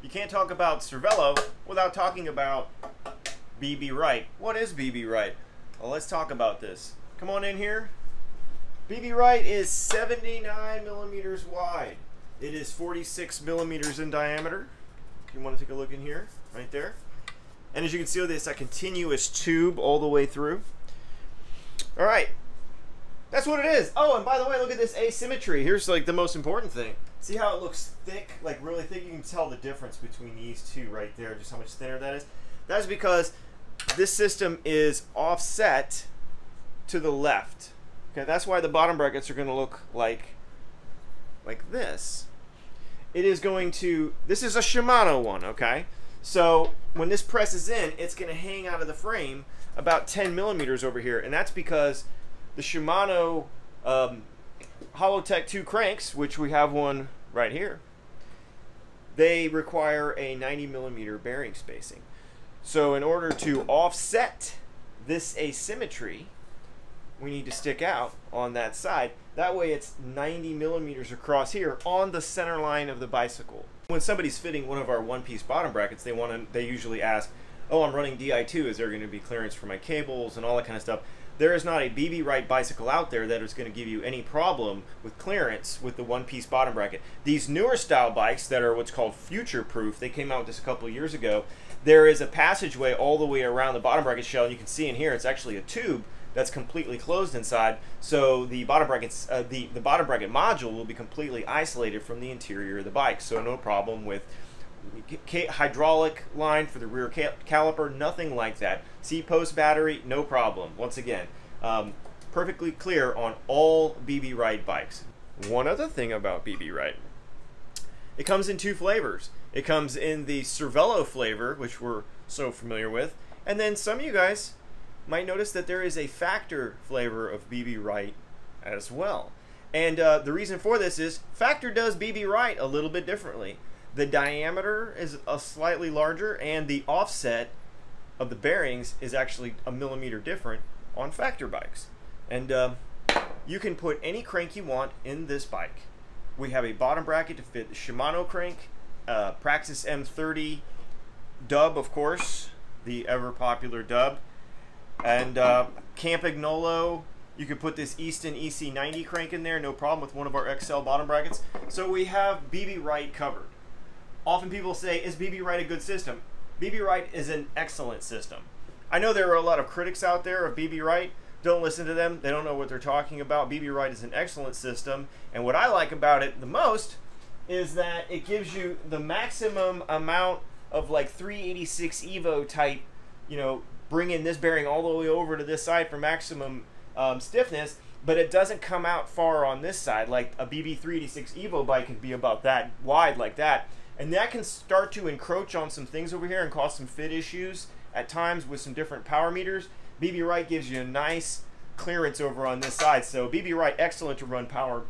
You can't talk about Cervélo without talking about BBRight. What is BBRight? Well, let's talk about this. Come on in here. BBRight is 79 millimeters wide. It is 46 millimeters in diameter. If you want to take a look in here, right there. And as you can see, this a continuous tube all the way through. All right, that's what it is. Oh, and by the way, look at this asymmetry. Here's like the most important thing. See how it looks thick, like really thick? You can tell the difference between these two right there, just how much thinner that is. That's because this system is offset to the left. Okay, that's why the bottom brackets are going to look like this. It is going to, this is a Shimano one, okay? So when this presses in, it's going to hang out of the frame about 10 millimeters over here, and that's because the Shimano Hollowtech 2 cranks, which we have one right here, they require a 90 millimeter bearing spacing. So in order to offset this asymmetry, we need to stick out on that side. That way it's 90 millimeters across here on the center line of the bicycle. When somebody's fitting one of our one-piece bottom brackets, they usually ask, oh, I'm running Di2, is there going to be clearance for my cables and all that kind of stuff? There is not a BBRight bicycle out there that is going to give you any problem with clearance with the one-piece bottom bracket. These newer style bikes that are what's called future-proof, they came out just a couple of years ago. There is a passageway all the way around the bottom bracket shell, and you can see in here it's actually a tube that's completely closed inside, so the bottom brackets, the bottom bracket module will be completely isolated from the interior of the bike. So no problem with hydraulic line for the rear caliper, nothing like that. C-post battery, no problem. Once again, perfectly clear on all BBRight bikes. One other thing about BBRight, it comes in two flavors. It comes in the Cervélo flavor, which we're so familiar with, and then some of you guys might notice that there is a Factor flavor of BBRight as well. And the reason for this is Factor does BBRight a little bit differently. The diameter is slightly larger, and the offset of the bearings is actually a millimeter different on Factor bikes. And you can put any crank you want in this bike. We have a bottom bracket to fit the Shimano crank, Praxis M30 dub, of course, the ever popular dub, and Campagnolo. You could put this Easton EC90 crank in there, no problem, with one of our XL bottom brackets. So we have BBRight covered. Often people say, is BBRight a good system? BBRight is an excellent system. I know there are a lot of critics out there of BBRight. Don't listen to them. They don't know what they're talking about. BBRight is an excellent system. And what I like about it the most is that it gives you the maximum amount of like 386 Evo type, you know, bringing this bearing all the way over to this side for maximum stiffness, but it doesn't come out far on this side. Like a BB386 Evo bike can be about that wide like that. And that can start to encroach on some things over here and cause some fit issues at times with some different power meters. BBRight gives you a nice clearance over on this side. So BBRight, excellent to run power